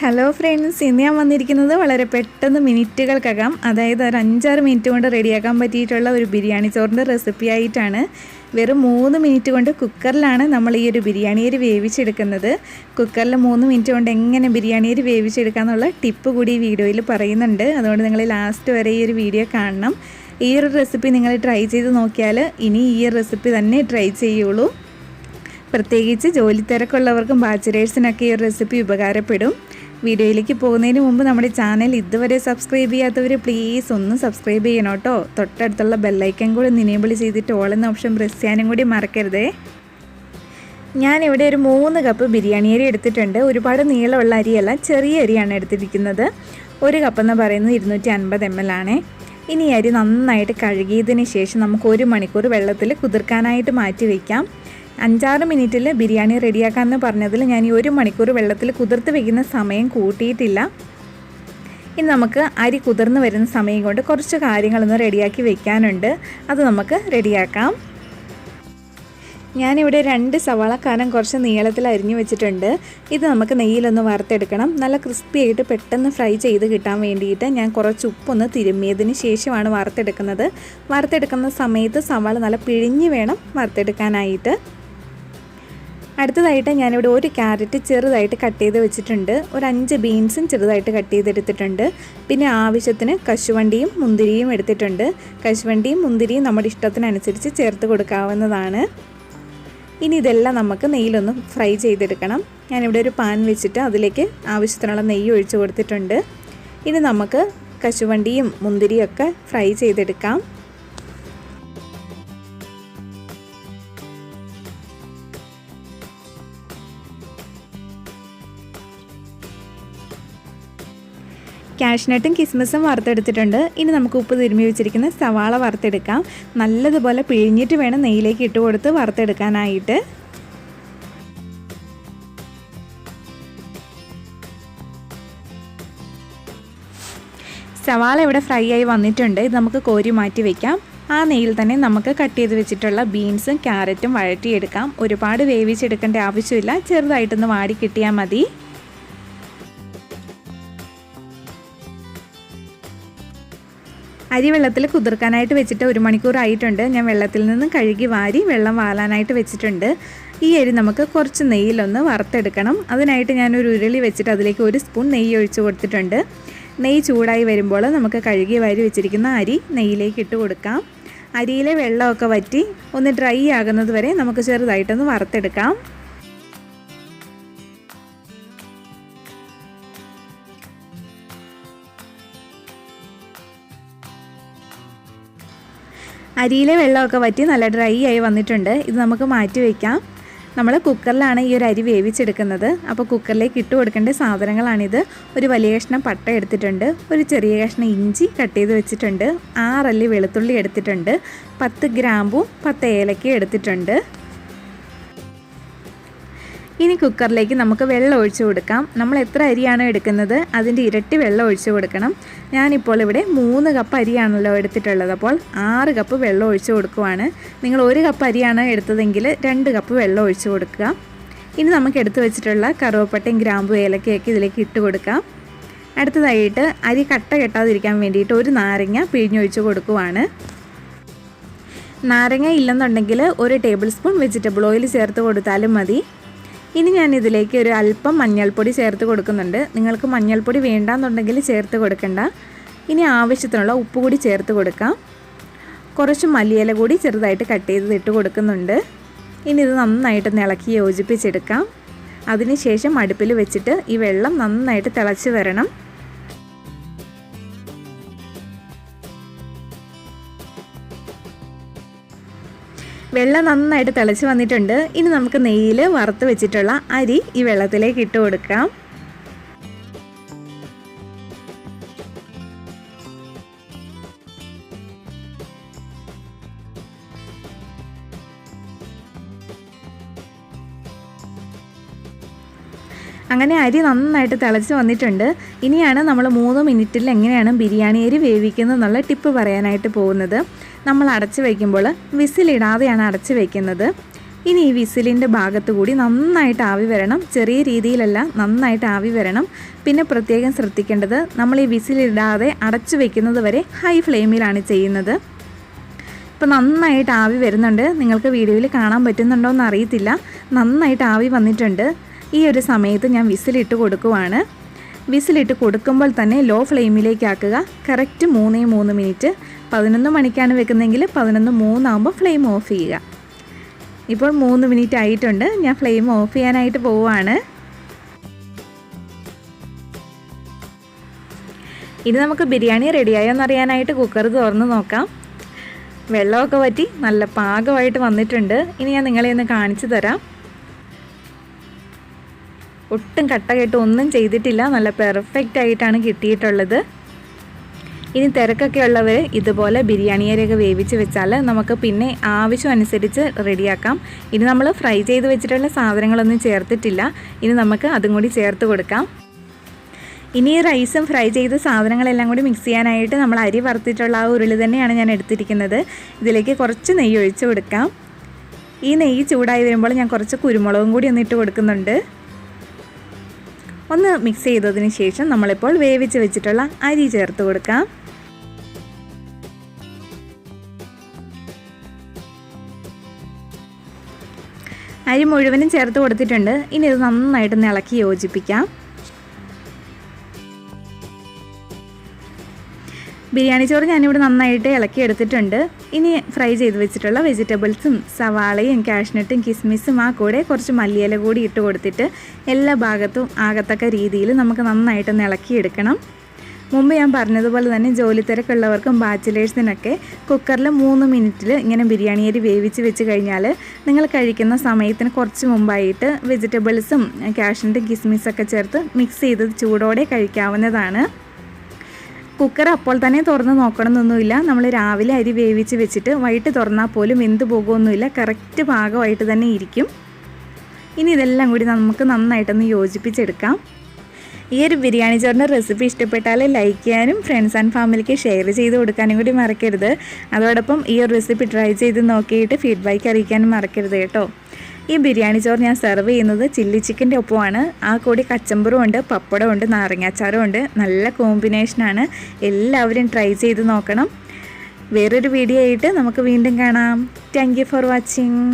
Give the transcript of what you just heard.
Hello friends, ഇന്ന് ഞാൻ വന്നിരിക്കുന്നത് വളരെ പെട്ടെന്ന് മിനിറ്റുകൾക്കകം, അതായത് ഒരു 5-6 മിനിറ്റ് കൊണ്ട് റെഡിയാക്കാൻ പറ്റിയിട്ടുള്ള ഒരു ബിരിയാണി ചോറിൻ്റെ റെസിപ്പി ആയിട്ടാണ്. വെറും 3 മിനിറ്റ് കൊണ്ട് കുക്കറിലാണ് നമ്മൾ ഈ ഒരു ബിരിയാണി അരി വേവിച്ചെടുക്കുന്നത്. കുക്കറിൽ 3 മിനിറ്റ് കൊണ്ട് എങ്ങനെ ബിരിയാണി അരി വേവിച്ചെടുക്കാമെന്നുള്ള ടിപ്പ് കൂടി ഈ വീഡിയോയിൽ പറയുന്നുണ്ട്. അതുകൊണ്ട് നിങ്ങൾ ലാസ്റ്റ് വരെ ഈ ഒരു വീഡിയോ കാണണം. ഈ ഒരു റെസിപ്പി നിങ്ങൾ ട്രൈ ചെയ്ത് നോക്കിയാൽ ഇനി ഈ റെസിപ്പി തന്നെ ട്രൈ ചെയ്യുള്ളൂ. പ്രത്യേകിച്ച് ജോലി തിരക്കുള്ളവർക്കും ബാച്ചിലേഴ്സിനൊക്കെ ഈ ഒരു റെസിപ്പി ഉപകാരപ്പെടും. വീഡിയോയിലേക്ക് പോകുന്നതിന് മുമ്പ് നമ്മുടെ ചാനൽ ഇതുവരെ സബ്സ്ക്രൈബ് ചെയ്യാത്തവർ പ്ലീസ് ഒന്ന് സബ്സ്ക്രൈബ് ചെയ്യണം കേട്ടോ. തൊട്ടടുത്തുള്ള ബെല്ലൈക്കൻ കൂടി എനേബിൾ ചെയ്തിട്ട് ഓൾ എന്ന ഓപ്ഷൻ പ്രസ് ചെയ്യാനും കൂടി മറക്കരുതേ. ഞാനിവിടെ ഒരു 3 കപ്പ് ബിരിയാണി അരി എടുത്തിട്ടുണ്ട്. ഒരുപാട് നീളമുള്ള അരിയല്ല, ചെറിയ അരിയാണ് എടുത്തിരിക്കുന്നത്. 1 കപ്പ് എന്ന് പറയുന്നത് 250 ml ആണ്. ഇനി അരി നന്നായിട്ട് കഴുകിയതിന് ശേഷം നമുക്ക് 1 മണിക്കൂർ വെള്ളത്തിൽ കുതിർക്കാനായിട്ട് മാറ്റി വയ്ക്കാം. 5-6 മിനിറ്റിൽ ബിരിയാണി റെഡിയാക്കാമെന്ന് പറഞ്ഞതിൽ ഞാൻ ഈ 1 മണിക്കൂർ വെള്ളത്തിൽ കുതിർത്ത് വയ്ക്കുന്ന സമയം കൂട്ടിയിട്ടില്ല. ഇനി നമുക്ക് അരി കുതിർന്ന് വരുന്ന സമയം കൊണ്ട് കുറച്ച് കാര്യങ്ങളൊന്ന് റെഡിയാക്കി വെക്കാനുണ്ട്. അത് നമുക്ക് റെഡിയാക്കാം. ഞാനിവിടെ 2 സവാള കനം കുറച്ച് നീളത്തിൽ അരിഞ്ഞു വെച്ചിട്ടുണ്ട്. ഇത് നമുക്ക് നെയ്യിലൊന്ന് വറുത്തെടുക്കണം. നല്ല ക്രിസ്പി ആയിട്ട് പെട്ടെന്ന് ഫ്രൈ ചെയ്ത് കിട്ടാൻ വേണ്ടിയിട്ട് ഞാൻ കുറച്ച് ഉപ്പൊന്ന് തിരുമ്മിയതിന് ശേഷമാണ് വറുത്തെടുക്കുന്നത്. വറുത്തെടുക്കുന്ന സമയത്ത് സവാള നല്ല പിഴിഞ്ഞ് വേണം വറുത്തെടുക്കാനായിട്ട്. അടുത്തതായിട്ട് ഞാനിവിടെ 1 ക്യാരറ്റ് ചെറുതായിട്ട് കട്ട് ചെയ്ത് വെച്ചിട്ടുണ്ട്. ഒരു 5 ബീൻസും ചെറുതായിട്ട് കട്ട് ചെയ്തെടുത്തിട്ടുണ്ട്. പിന്നെ ആവശ്യത്തിന് കശുവണ്ടിയും മുന്തിരിയും എടുത്തിട്ടുണ്ട്. കശുവണ്ടിയും മുന്തിരിയും നമ്മുടെ ഇഷ്ടത്തിനനുസരിച്ച് ചേർത്ത് കൊടുക്കാവുന്നതാണ്. ഇനി ഇതെല്ലാം നമുക്ക് നെയ്യിലൊന്ന് ഫ്രൈ ചെയ്തെടുക്കണം. ഞാനിവിടെ ഒരു പാൻ വെച്ചിട്ട് അതിലേക്ക് ആവശ്യത്തിനുള്ള നെയ്യ് ഒഴിച്ച് കൊടുത്തിട്ടുണ്ട്. ഇനി നമുക്ക് കശുവണ്ടിയും മുന്തിരിയും ഒക്കെ ഫ്രൈ ചെയ്തെടുക്കാം. കാഷ്നട്ടും കിസ്മിസും വറുത്തെടുത്തിട്ടുണ്ട്. ഇനി നമുക്ക് ഉപ്പ് തിരുമ്മി വെച്ചിരിക്കുന്ന സവാള വറുത്തെടുക്കാം. നല്ലതുപോലെ പിഴിഞ്ഞിട്ട് വേണം നെയ്യിലേക്ക് ഇട്ട് കൊടുത്ത് വറുത്തെടുക്കാനായിട്ട്. സവാള ഇവിടെ ഫ്രൈ ആയി വന്നിട്ടുണ്ട്. ഇത് നമുക്ക് കോരി മാറ്റി വയ്ക്കാം. ആ നെയ്യിൽ തന്നെ നമുക്ക് കട്ട് ചെയ്ത് വെച്ചിട്ടുള്ള ബീൻസും ക്യാരറ്റും വഴറ്റിയെടുക്കാം. ഒരുപാട് വേവിച്ചെടുക്കേണ്ട ആവശ്യമില്ല, ചെറുതായിട്ടൊന്ന് വാടി കിട്ടിയാൽ മതി. അരി വെള്ളത്തിൽ കുതിർക്കാനായിട്ട് വെച്ചിട്ട് 1 മണിക്കൂർ ആയിട്ടുണ്ട്. ഞാൻ വെള്ളത്തിൽ നിന്ന് കഴുകി വാരി വെള്ളം വാലാനായിട്ട് വെച്ചിട്ടുണ്ട്. ഈ അരി നമുക്ക് കുറച്ച് നെയ്യിലൊന്ന് വറുത്തെടുക്കണം. അതിനായിട്ട് ഞാനൊരു ഉരുളി വെച്ചിട്ട് അതിലേക്ക് 1 സ്പൂൺ നെയ്യ് ഒഴിച്ച് കൊടുത്തിട്ടുണ്ട്. നെയ്യ് ചൂടായി വരുമ്പോൾ നമുക്ക് കഴുകി വാരി വെച്ചിരിക്കുന്ന അരി നെയ്യിലേക്ക് ഇട്ട് കൊടുക്കാം. അരിയിലെ വെള്ളമൊക്കെ വറ്റി ഒന്ന് ഡ്രൈ ആകുന്നത് വരെ നമുക്ക് ചെറുതായിട്ടൊന്ന് വറുത്തെടുക്കാം. അരിയിലെ വെള്ളമൊക്കെ വറ്റി നല്ല ഡ്രൈ ആയി വന്നിട്ടുണ്ട്. ഇത് നമുക്ക് മാറ്റി വയ്ക്കാം. നമ്മൾ കുക്കറിലാണ് ഈ ഒരു അരി വേവിച്ചെടുക്കുന്നത്. അപ്പോൾ കുക്കറിലേക്ക് ഇട്ട് കൊടുക്കേണ്ട സാധനങ്ങളാണിത്. ഒരു വലിയ കഷ്ണം പട്ട എടുത്തിട്ടുണ്ട്. ഒരു ചെറിയ കഷ്ണം ഇഞ്ചി കട്ട് ചെയ്ത് വെച്ചിട്ടുണ്ട്. 6 അല്ലി വെളുത്തുള്ളി എടുത്തിട്ടുണ്ട്. 10 ഗ്രാമ്പും 10 ഏലക്കയും എടുത്തിട്ടുണ്ട്. ഇനി കുക്കറിലേക്ക് നമുക്ക് വെള്ളം ഒഴിച്ചു കൊടുക്കാം. നമ്മൾ എത്ര അരിയാണോ എടുക്കുന്നത് അതിൻ്റെ ഇരട്ടി വെള്ളം ഒഴിച്ചു കൊടുക്കണം. ഞാനിപ്പോൾ ഇവിടെ 3 കപ്പ് അരിയാണല്ലോ എടുത്തിട്ടുള്ളത്. അപ്പോൾ 6 കപ്പ് വെള്ളം ഒഴിച്ചു കൊടുക്കുവാണ്. നിങ്ങൾ 1 കപ്പ് അരിയാണോ എടുത്തതെങ്കിൽ 2 കപ്പ് വെള്ളം ഒഴിച്ചു കൊടുക്കുക. ഇനി നമുക്ക് എടുത്തു വെച്ചിട്ടുള്ള കറുവപ്പട്ടയും ഗ്രാമ്പും ഏലക്കയൊക്കെ ഇതിലേക്ക് ഇട്ട് കൊടുക്കാം. അടുത്തതായിട്ട് അരി കട്ട കെട്ടാതിരിക്കാൻ വേണ്ടിയിട്ട് 1 നാരങ്ങ പിഴിഞ്ഞൊഴിച്ച് കൊടുക്കുവാണ്. നാരങ്ങ ഇല്ലെന്നുണ്ടെങ്കിൽ 1 ടേബിൾ സ്പൂൺ വെജിറ്റബിൾ ഓയിൽ ചേർത്ത് കൊടുത്താലും മതി. ഇനി ഞാൻ ഇതിലേക്ക് ഒരു അല്പം മഞ്ഞൾപ്പൊടി ചേർത്ത് കൊടുക്കുന്നുണ്ട്. നിങ്ങൾക്ക് മഞ്ഞൾപ്പൊടി വേണ്ടാന്നുണ്ടെങ്കിൽ ചേർത്ത് കൊടുക്കണ്ട. ഇനി ആവശ്യത്തിനുള്ള ഉപ്പ് കൂടി ചേർത്ത് കൊടുക്കാം. കുറച്ച് മല്ലിയില കൂടി ചെറുതായിട്ട് കട്ട് ചെയ്ത് ഇട്ട് കൊടുക്കുന്നുണ്ട്. ഇനി ഇത് നന്നായിട്ട് ഇളക്കി യോജിപ്പിച്ചെടുക്കാം. അതിനുശേഷം അടുപ്പിൽ വെച്ചിട്ട് ഈ വെള്ളം നന്നായിട്ട് തിളച്ച് വരണം. വെള്ളം നന്നായിട്ട് തിളച്ച് വന്നിട്ടുണ്ട്. ഇനി നമുക്ക് നെയ്യിൽ വറുത്ത് വെച്ചിട്ടുള്ള അരി ഈ വെള്ളത്തിലേക്ക് ഇട്ട് കൊടുക്കാം. അങ്ങനെ അരി നന്നായിട്ട് തിളച്ച് വന്നിട്ടുണ്ട്. ഇനിയാണ് നമ്മൾ 3 മിനിറ്റിൽ എങ്ങനെയാണ് ബിരിയാണി അരി വേവിക്കുന്നത് എന്നുള്ള ടിപ്പ് പറയാനായിട്ട് പോകുന്നത്. നമ്മൾ അടച്ച് വയ്ക്കുമ്പോൾ വിസിലിടാതെയാണ് അടച്ച് വയ്ക്കുന്നത്. ഇനി ഈ വിസിലിൻ്റെ ഭാഗത്തു കൂടി നന്നായിട്ട് ആവി വരണം. ചെറിയ രീതിയിലല്ല, നന്നായിട്ട് ആവി വരണം. പിന്നെ പ്രത്യേകം ശ്രദ്ധിക്കേണ്ടത്, നമ്മൾ ഈ വിസിലിടാതെ അടച്ചു വയ്ക്കുന്നത് വരെ ഹൈ ഫ്ലെയിമിലാണ് ചെയ്യുന്നത്. ഇപ്പോൾ നന്നായിട്ട് ആവി വരുന്നുണ്ട്. നിങ്ങൾക്ക് വീഡിയോയിൽ കാണാൻ പറ്റുന്നുണ്ടോ എന്ന് അറിയത്തില്ല. നന്നായിട്ട് ആവി വന്നിട്ടുണ്ട്. ഈ ഒരു സമയത്ത് ഞാൻ വിസിലിട്ട് കൊടുക്കുവാണ്. വിസിലിട്ട് കൊടുക്കുമ്പോൾ തന്നെ ലോ ഫ്ലെയിമിലേക്ക് ആക്കുക. Correct 3 minute. 11 മണിക്കാണ് വെക്കുന്നതെങ്കിൽ 11:03 ആകുമ്പോൾ ഫ്ലെയിം ഓഫ് ചെയ്യുക. ഇപ്പോൾ 3 മിനിറ്റ് ആയിട്ടുണ്ട്. ഞാൻ ഫ്ലെയിം ഓഫ് ചെയ്യാനായിട്ട് പോവുകയാണ്. ഇനി നമുക്ക് ബിരിയാണി റെഡിയായോ എന്നറിയാനായിട്ട് കുക്കർ തുറന്ന് നോക്കാം. വെള്ളമൊക്കെ വറ്റി നല്ല പാകമായിട്ട് വന്നിട്ടുണ്ട്. ഇനി ഞാൻ നിങ്ങളെ ഒന്ന് കാണിച്ചു തരാം. ഒട്ടും കട്ട കെട്ട് ഒന്നും ചെയ്തിട്ടില്ല. നല്ല പെർഫെക്റ്റ് ആയിട്ടാണ് കിട്ടിയിട്ടുള്ളത്. ഇനി തിരക്കൊക്കെ ഉള്ളവർ ഇതുപോലെ ബിരിയാണി അരിയൊക്കെ വേവിച്ച് വെച്ചാൽ നമുക്ക് പിന്നെ ആവശ്യം അനുസരിച്ച് റെഡിയാക്കാം. ഇനി നമ്മൾ ഫ്രൈ ചെയ്ത് വെച്ചിട്ടുള്ള സാധനങ്ങളൊന്നും ചേർത്തിട്ടില്ല. ഇനി നമുക്ക് അതും കൂടി ചേർത്ത് കൊടുക്കാം. ഇനി ഈ റൈസും ഫ്രൈ ചെയ്ത സാധനങ്ങളെല്ലാം കൂടി മിക്സ് ചെയ്യാനായിട്ട് നമ്മൾ അരി വറുത്തിട്ടുള്ള ആ ഉരുളി തന്നെയാണ് ഞാൻ എടുത്തിരിക്കുന്നത്. ഇതിലേക്ക് കുറച്ച് നെയ്യ് ഒഴിച്ച് കൊടുക്കാം. ഈ നെയ്യ് ചൂടായി വരുമ്പോൾ ഞാൻ കുറച്ച് കുരുമുളകും കൂടി ഒന്ന് ഇട്ട് കൊടുക്കുന്നുണ്ട്. ഒന്ന് മിക്സ് ചെയ്തതിന് ശേഷം നമ്മളിപ്പോൾ വേവിച്ച് വെച്ചിട്ടുള്ള അരി ചേർത്ത് കൊടുക്കാം. അരി മുഴുവനും ചേർത്ത് കൊടുത്തിട്ടുണ്ട്. ഇനി ഇത് നന്നായിട്ട് ഇളക്കി യോജിപ്പിക്കാം. ബിരിയാണി ചോറ് ഞാനിവിടെ നന്നായിട്ട് ഇളക്കി എടുത്തിട്ടുണ്ട്. ഇനി ഫ്രൈ ചെയ്ത് വെച്ചിട്ടുള്ള വെജിറ്റബിൾസും സവാളയും കാഷ്നട്ടും കിസ്മിസും ആ കൂടെ കുറച്ച് മല്ലിയില കൂടി ഇട്ട് കൊടുത്തിട്ട് എല്ലാ ഭാഗത്തും ആകത്തക്ക രീതിയിൽ നമുക്ക് നന്നായിട്ടൊന്ന് ഇളക്കിയെടുക്കണം. മുമ്പ് ഞാൻ പറഞ്ഞതുപോലെ തന്നെ ജോലി തിരക്കുള്ളവർക്കും ബാച്ചിലേഴ്സിനൊക്കെ കുക്കറിൽ 3 മിനിറ്റിൽ ഇങ്ങനെ ബിരിയാണി അരി വേവിച്ച് വെച്ച് കഴിഞ്ഞാൽ നിങ്ങൾ കഴിക്കുന്ന സമയത്തിന് കുറച്ച് മുമ്പായിട്ട് വെജിറ്റബിൾസും കാഷ്നട്ടും കിസ്മിസൊക്കെ ചേർത്ത് മിക്സ് ചെയ്ത് ചൂടോടെ കഴിക്കാവുന്നതാണ്. കുക്കർ അപ്പോൾ തന്നെ തുറന്ന് നോക്കണമെന്നൊന്നുമില്ല. നമ്മൾ രാവിലെ അരി വേവിച്ച് വെച്ചിട്ട് വൈകിട്ട് തുറന്നാൽ പോലും വെന്ത് പോകുമൊന്നുമില്ല. കറക്റ്റ് പാകമായിട്ട് തന്നെ ഇരിക്കും. ഇനി ഇതെല്ലാം കൂടി നമുക്ക് നന്നായിട്ടൊന്ന് യോജിപ്പിച്ചെടുക്കാം. ഈ ഒരു ബിരിയാണി ചോറിൻ്റെ റെസിപ്പി ഇഷ്ടപ്പെട്ടാൽ ലൈക്ക് ചെയ്യാനും ഫ്രണ്ട്സ് ആൻഡ് ഫാമിലിക്ക് ഷെയർ ചെയ്ത് കൊടുക്കാനും കൂടി മറക്കരുത്. അതോടൊപ്പം ഈ ഒരു റെസിപ്പി ട്രൈ ചെയ്ത് നോക്കിയിട്ട് ഫീഡ്ബാക്ക് അറിയിക്കാനും മറക്കരുത് കേട്ടോ. ഈ ബിരിയാണി ചോറ് ഞാൻ സെർവ് ചെയ്യുന്നത് ചില്ലി ചിക്കൻ്റെ ഒപ്പമാണ്. ആ കൂടി കച്ചമ്പറും ഉണ്ട്, പപ്പടം ഉണ്ട്, നാരങ്ങാച്ചാറും ഉണ്ട്. നല്ല കോമ്പിനേഷനാണ്. എല്ലാവരും ട്രൈ ചെയ്ത് നോക്കണം. വേറൊരു വീഡിയോ ആയിട്ട് നമുക്ക് വീണ്ടും കാണാം. Thank you for watching.